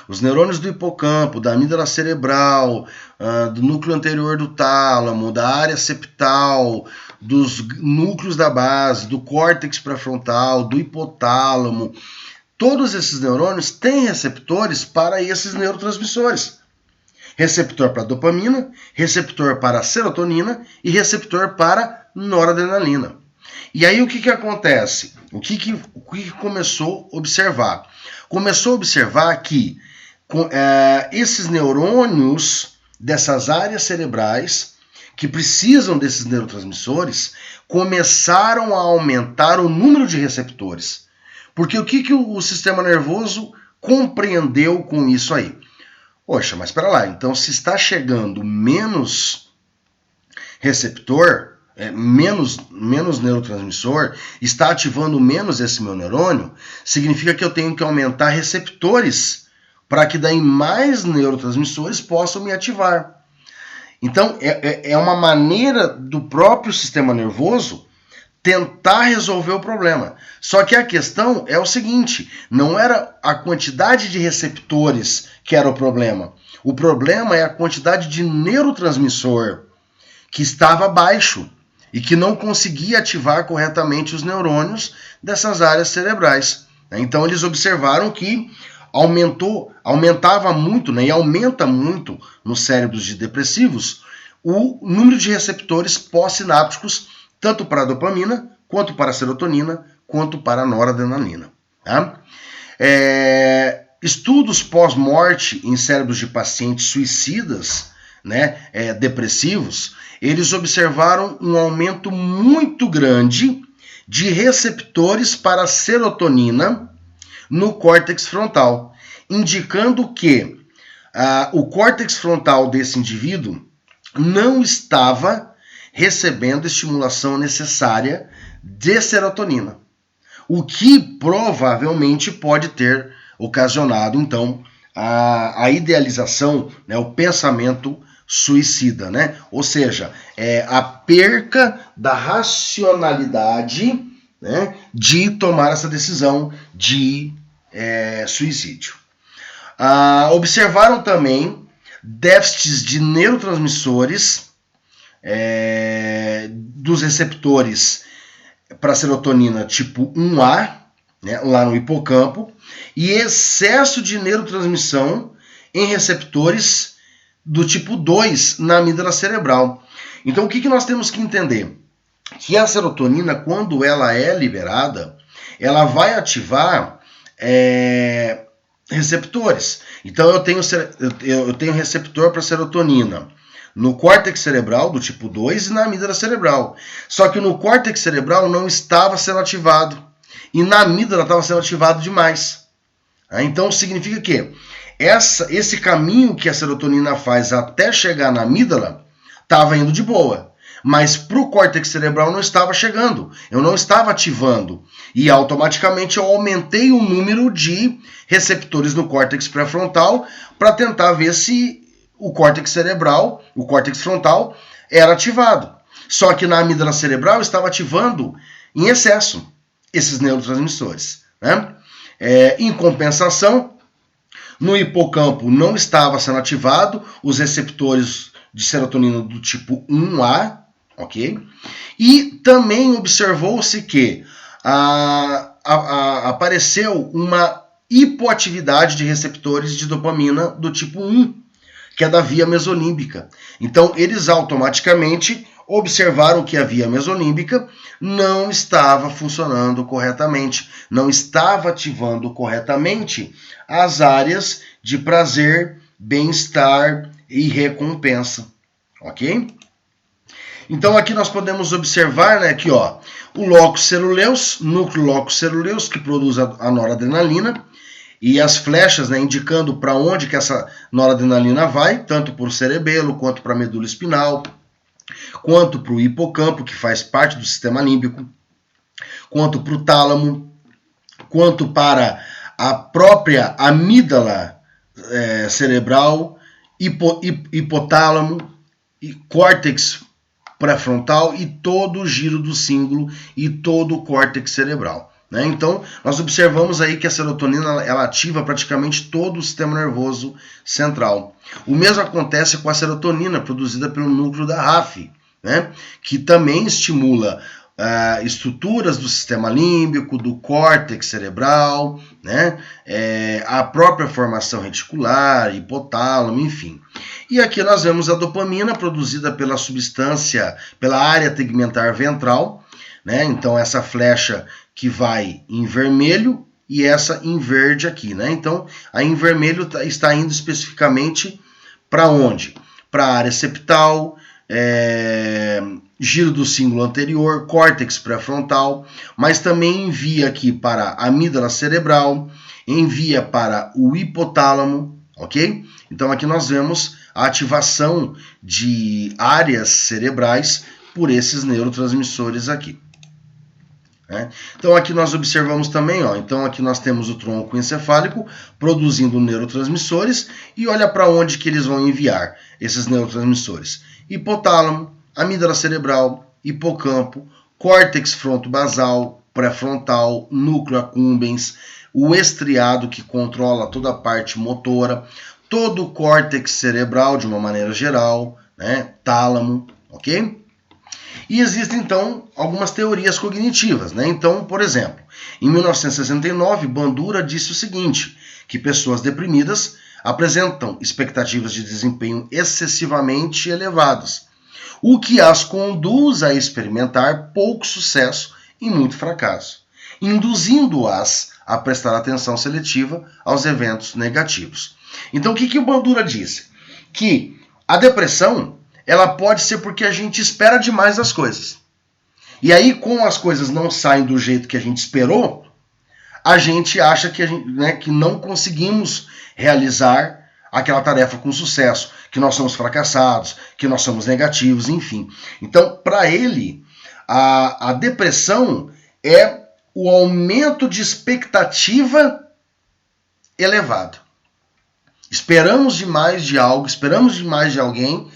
os neurônios do hipocampo, da amígdala cerebral, do núcleo anterior do tálamo, da área septal, dos núcleos da base, do córtex pré-frontal, do hipotálamo, todos esses neurônios têm receptores para esses neurotransmissores. Receptor para dopamina, receptor para serotonina e receptor para noradrenalina. E aí o que acontece? O que começou a observar? Começou a observar que esses neurônios dessas áreas cerebrais que precisam desses neurotransmissores começaram a aumentar o número de receptores. Porque o que o sistema nervoso compreendeu com isso aí? Poxa, mas espera lá, então se está chegando menos receptor, menos neurotransmissor, está ativando menos esse meu neurônio, significa que eu tenho que aumentar receptores para que daí mais neurotransmissores possam me ativar. Então, é uma maneira do próprio sistema nervoso tentar resolver o problema. Só que a questão é o seguinte, não era a quantidade de receptores que era o problema. O problema é a quantidade de neurotransmissor que estava baixo e que não conseguia ativar corretamente os neurônios dessas áreas cerebrais. Então, eles observaram que aumentava muito, e aumenta muito nos cérebros de depressivos o número de receptores pós-sinápticos, tanto para a dopamina, quanto para a serotonina, quanto para a noradrenalina. Estudos pós-morte em cérebros de pacientes suicidas, depressivos, eles observaram um aumento muito grande de receptores para a serotonina no córtex frontal, indicando que o córtex frontal desse indivíduo não estava recebendo a estimulação necessária de serotonina, o que provavelmente pode ter ocasionado, então, a idealização, o pensamento suicida, Ou seja, a perca da racionalidade, de tomar essa decisão de suicídio. Observaram também déficits de neurotransmissores dos receptores para serotonina tipo 1A, lá no hipocampo, e excesso de neurotransmissão em receptores do tipo 2 na amígdala cerebral. Então, o que nós temos que entender? Que a serotonina, quando ela é liberada, ela vai ativar receptores. Então, eu tenho receptor para serotonina no córtex cerebral do tipo 2 e na amígdala cerebral. Só que no córtex cerebral não estava sendo ativado. E na amígdala estava sendo ativado demais. Então, significa que esse caminho que a serotonina faz até chegar na amígdala estava indo de boa. Mas para o córtex cerebral não estava chegando. Eu não estava ativando. E automaticamente eu aumentei o número de receptores no córtex pré-frontal para tentar ver se o córtex cerebral, o córtex frontal, era ativado. Só que na amígdala cerebral estava ativando em excesso esses neurotransmissores, né? Em compensação, no hipocampo não estava sendo ativado os receptores de serotonina do tipo 1A, ok? E também observou-se que apareceu uma hipoatividade de receptores de dopamina do tipo 1, que é da via mesolímbica. Então, eles automaticamente observaram que a via mesolímbica não estava funcionando corretamente, não estava ativando corretamente as áreas de prazer, bem-estar e recompensa, ok? Então aqui nós podemos observar, né, aqui, ó, o locus ceruleus, núcleo locus ceruleus, que produz a noradrenalina, e as flechas, né, indicando para onde que essa noradrenalina vai, tanto para o cerebelo, quanto para a medula espinal, quanto para o hipocampo, que faz parte do sistema límbico, quanto para o tálamo, quanto para a própria amígdala cerebral, hipotálamo, e córtex pré-frontal e todo o giro do cíngulo e todo o córtex cerebral, né? Então, nós observamos aí que a serotonina ela ativa praticamente todo o sistema nervoso central. O mesmo acontece com a serotonina produzida pelo núcleo da RAF, né? Que também estimula estruturas do sistema límbico, do córtex cerebral, né? A própria formação reticular, hipotálamo, enfim. E aqui nós vemos a dopamina produzida pela substância, pela área tegmentar ventral, né? Então essa flecha que vai em vermelho e essa em verde aqui, né? Então a em vermelho está indo especificamente para onde? Para a área septal, giro do cíngulo anterior, córtex pré-frontal, mas também envia aqui para a amígdala cerebral, envia para o hipotálamo, ok? Então aqui nós vemos a ativação de áreas cerebrais por esses neurotransmissores aqui. Então aqui nós observamos também, ó, então aqui nós temos o tronco encefálico produzindo neurotransmissores e olha para onde que eles vão enviar esses neurotransmissores. Hipotálamo, amígdala cerebral, hipocampo, córtex fronto-basal, pré-frontal, núcleo accumbens, o estriado que controla toda a parte motora, todo o córtex cerebral de uma maneira geral, né, tálamo, ok? E existem, então, algumas teorias cognitivas, né? Então, por exemplo, em 1969, Bandura disse o seguinte, que pessoas deprimidas apresentam expectativas de desempenho excessivamente elevadas, o que as conduz a experimentar pouco sucesso e muito fracasso, induzindo-as a prestar atenção seletiva aos eventos negativos. Então, o que o Bandura disse? Que a depressão ela pode ser porque a gente espera demais das coisas. E aí, como as coisas não saem do jeito que a gente esperou, a gente acha que, que não conseguimos realizar aquela tarefa com sucesso, que nós somos fracassados, que nós somos negativos, enfim. Então, para ele, a depressão é o aumento de expectativa elevado. Esperamos demais de algo, esperamos demais de alguém,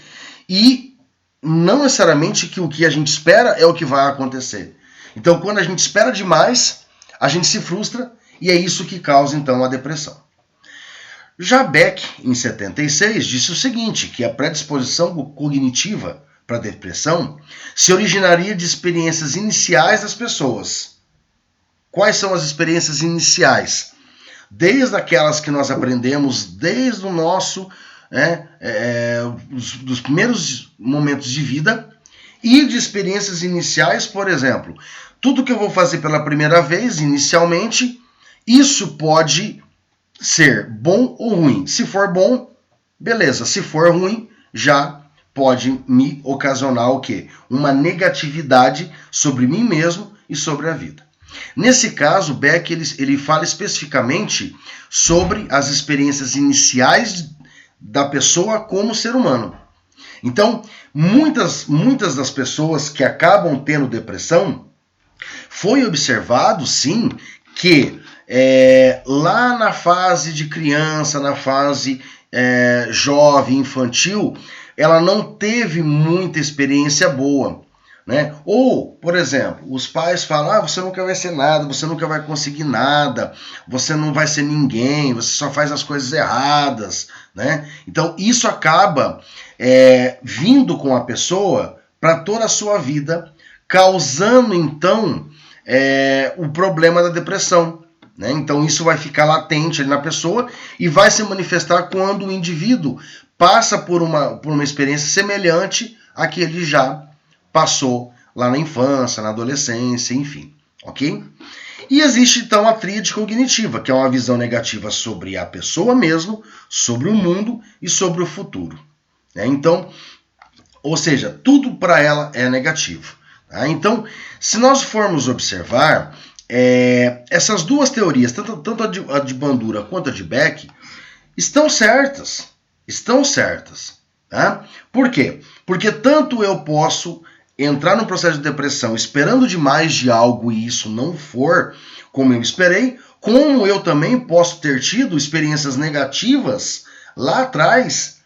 e não necessariamente que o que a gente espera é o que vai acontecer. Então, quando a gente espera demais, a gente se frustra e é isso que causa, então, a depressão. Já Beck, em 76, disse o seguinte, que a predisposição cognitiva para a depressão se originaria de experiências iniciais das pessoas. Quais são as experiências iniciais? Desde aquelas que nós aprendemos desde o nosso... dos primeiros momentos de vida e de experiências iniciais, por exemplo, tudo que eu vou fazer pela primeira vez, inicialmente, isso pode ser bom ou ruim. Se for bom, beleza. Se for ruim, já pode me ocasionar o quê? Uma negatividade sobre mim mesmo e sobre a vida. Nesse caso, Beck ele fala especificamente sobre as experiências iniciais da pessoa como ser humano. Então, muitas das pessoas que acabam tendo depressão, foi observado, sim, que lá na fase de criança, na fase jovem, infantil, ela não teve muita experiência boa. né? Ou, por exemplo, os pais falam, você nunca vai ser nada, você nunca vai conseguir nada, você não vai ser ninguém, você só faz as coisas erradas, né? Então, isso acaba vindo com a pessoa para toda a sua vida, causando, então, o problema da depressão. Né? Então, isso vai ficar latente ali na pessoa e vai se manifestar quando o indivíduo passa por uma experiência semelhante à que ele já passou lá na infância, na adolescência, enfim, ok? E existe então a tríade cognitiva, que é uma visão negativa sobre a pessoa mesmo, sobre o mundo e sobre o futuro. Né? Então, ou seja, tudo para ela é negativo. Tá? Então, se nós formos observar, essas duas teorias, tanto a de Bandura quanto a de Beck, estão certas. Estão certas. Tá? Por quê? Porque tanto eu posso entrar num processo de depressão esperando demais de algo e isso não for como eu esperei, como eu também posso ter tido experiências negativas lá atrás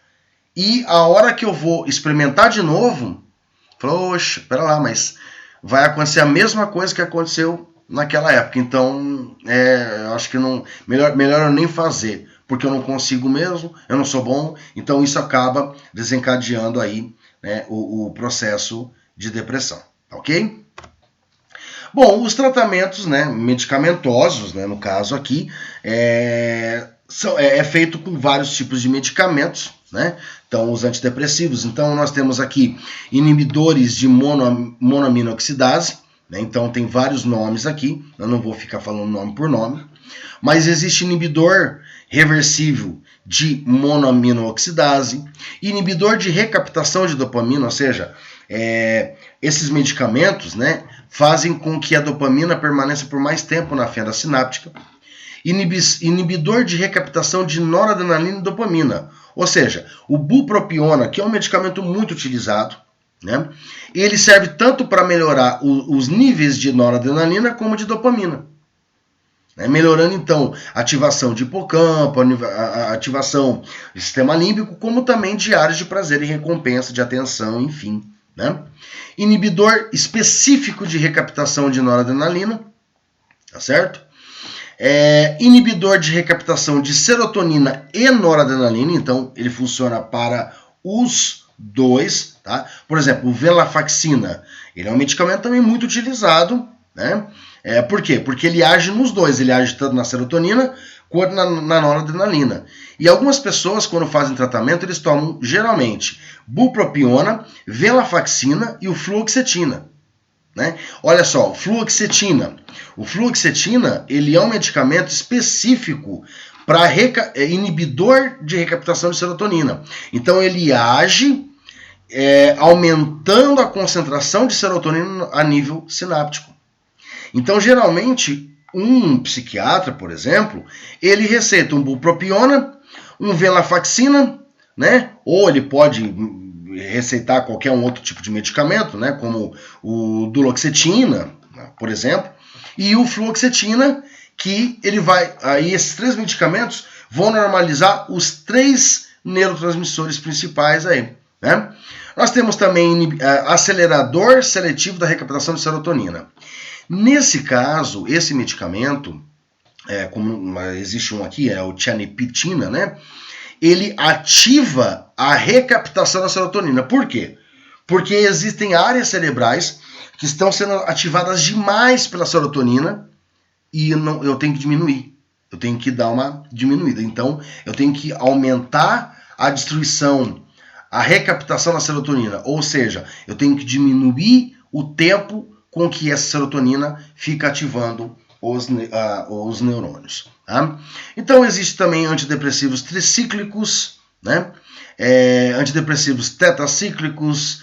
e a hora que eu vou experimentar de novo, falo, oxe, pera lá, mas vai acontecer a mesma coisa que aconteceu naquela época. Então, eu acho que não, melhor eu nem fazer, porque eu não consigo mesmo, eu não sou bom, então isso acaba desencadeando aí, né, o processo de depressão, ok? Bom, os tratamentos, né, medicamentosos, né, no caso aqui, é feito com vários tipos de medicamentos, né? Então, os antidepressivos. Então, nós temos aqui inibidores de monoaminoxidase, né? Então, tem vários nomes aqui, eu não vou ficar falando nome por nome, mas existe inibidor reversível de monoaminoxidase, inibidor de recaptação de dopamina, ou seja, esses medicamentos, né, fazem com que a dopamina permaneça por mais tempo na fenda sináptica. Inibidor de recaptação de noradrenalina e dopamina, ou seja, o bupropiona, que é um medicamento muito utilizado, né, ele serve tanto para melhorar os níveis de noradrenalina como de dopamina. Melhorando, então, a ativação de hipocampo, a ativação do sistema límbico, como também de áreas de prazer e recompensa, de atenção, enfim. Né? Inibidor específico de recaptação de noradrenalina, tá certo? Inibidor de recaptação de serotonina e noradrenalina, então ele funciona para os dois. Tá? Por exemplo, o venlafaxina, ele é um medicamento também muito utilizado, né? Por quê? Porque ele age nos dois, ele age tanto na serotonina quanto na noradrenalina. E algumas pessoas, quando fazem tratamento, eles tomam, geralmente, bupropiona, venlafaxina e o fluoxetina. Né? Olha só, fluoxetina. O fluoxetina, ele é um medicamento específico para inibidor de recaptação de serotonina. Então, ele age aumentando a concentração de serotonina a nível sináptico. Então, geralmente, um psiquiatra, por exemplo, ele receita um bupropiona, um venlafaxina, né? Ou ele pode receitar qualquer um outro tipo de medicamento, né? Como o duloxetina, por exemplo, e o fluoxetina, que ele vai... Aí esses três medicamentos vão normalizar os três neurotransmissores principais aí, né? Nós temos também acelerador seletivo da recaptação de serotonina. Nesse caso, esse medicamento, como existe um aqui, é o tianepicina, né? Ele ativa a recaptação da serotonina. Por quê? Porque existem áreas cerebrais que estão sendo ativadas demais pela serotonina e eu tenho que diminuir. Eu tenho que dar uma diminuída. Então, eu tenho que aumentar a destruição, a recaptação da serotonina. Ou seja, eu tenho que diminuir o tempo com que essa serotonina fica ativando os neurônios. Tá? Então, existe também antidepressivos tricíclicos, né? Antidepressivos tetracíclicos,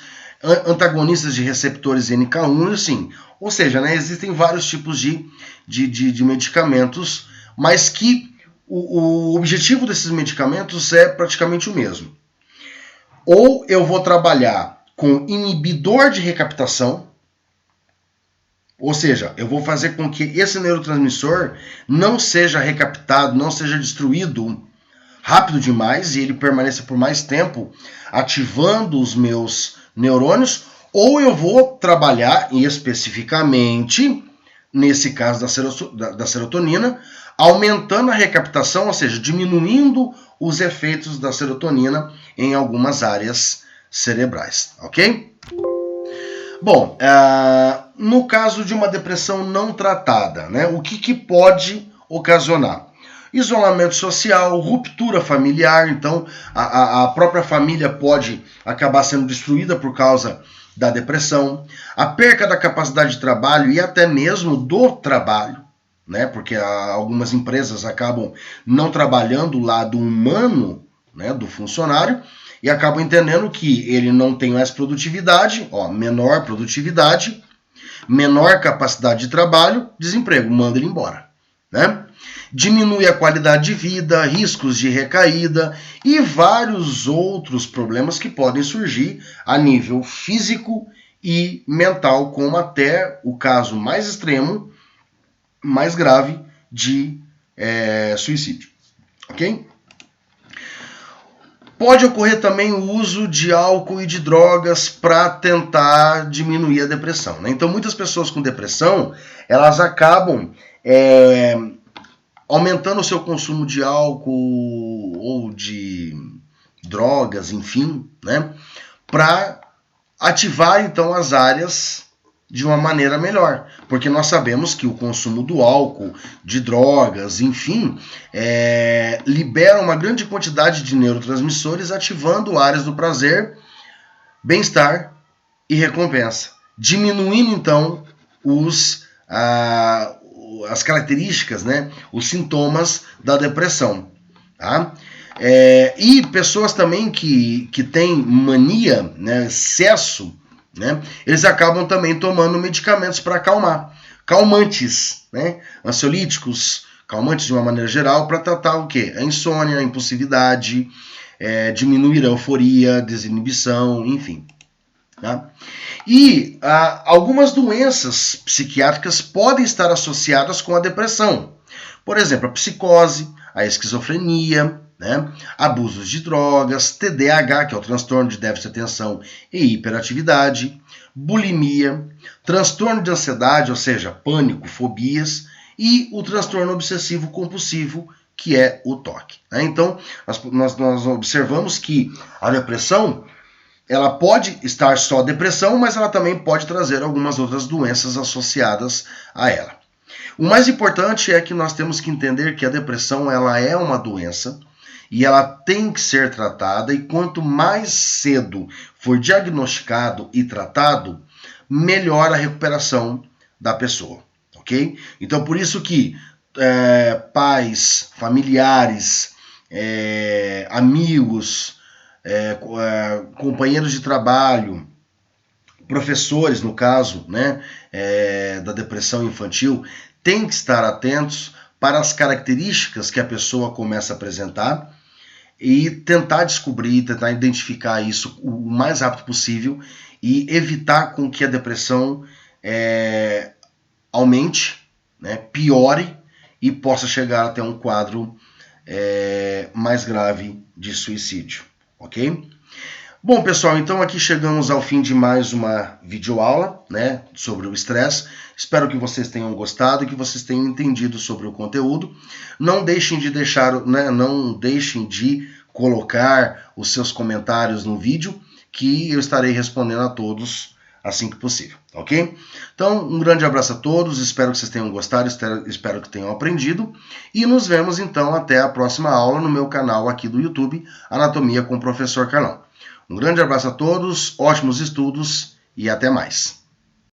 antagonistas de receptores NK1, assim. Ou seja, né, existem vários tipos de medicamentos, mas que o objetivo desses medicamentos é praticamente o mesmo. Ou eu vou trabalhar com inibidor de recaptação, ou seja, eu vou fazer com que esse neurotransmissor não seja recaptado, não seja destruído rápido demais e ele permaneça por mais tempo ativando os meus neurônios, ou eu vou trabalhar especificamente, nesse caso da serotonina, aumentando a recaptação, ou seja, diminuindo os efeitos da serotonina em algumas áreas cerebrais, ok? Bom, no caso de uma depressão não tratada, né, o que pode ocasionar? Isolamento social, ruptura familiar, então a própria família pode acabar sendo destruída por causa da depressão, a perca da capacidade de trabalho e até mesmo do trabalho, né, porque algumas empresas acabam não trabalhando o lado humano, né, do funcionário, e acabam entendendo que ele não tem mais produtividade, menor produtividade, menor capacidade de trabalho, desemprego, manda ele embora, né? Diminui a qualidade de vida, riscos de recaída e vários outros problemas que podem surgir a nível físico e mental, como até o caso mais extremo, mais grave de suicídio, ok? Pode ocorrer também o uso de álcool e de drogas para tentar diminuir a depressão, né? Então, muitas pessoas com depressão, elas acabam aumentando o seu consumo de álcool ou de drogas, enfim, né? Para ativar, então, as áreas de uma maneira melhor, porque nós sabemos que o consumo do álcool, de drogas, enfim, libera uma grande quantidade de neurotransmissores, ativando áreas do prazer, bem-estar e recompensa, diminuindo então as características, né, os sintomas da depressão, tá? E pessoas também que têm mania, né, excesso, né, eles acabam também tomando medicamentos para acalmar, calmantes, né, ansiolíticos, calmantes de uma maneira geral, para tratar o quê? A insônia, a impulsividade, diminuir a euforia, desinibição, enfim. Tá? E algumas doenças psiquiátricas podem estar associadas com a depressão. Por exemplo, a psicose, a esquizofrenia, né? Abusos de drogas, TDAH, que é o transtorno de déficit de atenção e hiperatividade, bulimia, transtorno de ansiedade, ou seja, pânico, fobias, e o transtorno obsessivo compulsivo, que é o TOC. Né? Então, nós observamos que a depressão, ela pode estar só depressão, mas ela também pode trazer algumas outras doenças associadas a ela. O mais importante é que nós temos que entender que a depressão, ela é uma doença e ela tem que ser tratada, e quanto mais cedo for diagnosticado e tratado, melhor a recuperação da pessoa, ok? Então, por isso que pais, familiares, amigos, companheiros de trabalho, professores, no caso, né, da depressão infantil, têm que estar atentos para as características que a pessoa começa a apresentar e tentar descobrir, tentar identificar isso o mais rápido possível e evitar com que a depressão aumente, né, piore e possa chegar até um quadro mais grave de suicídio, ok? Bom, pessoal, então aqui chegamos ao fim de mais uma videoaula, né, sobre o estresse. Espero que vocês tenham gostado e que vocês tenham entendido sobre o conteúdo. Não deixem de não deixem de colocar os seus comentários no vídeo, que eu estarei respondendo a todos assim que possível, ok? Então, um grande abraço a todos, espero que vocês tenham gostado, espero que tenham aprendido, e nos vemos então até a próxima aula no meu canal aqui do YouTube, Anatomia com o Professor Carlão. Um grande abraço a todos, ótimos estudos e até mais.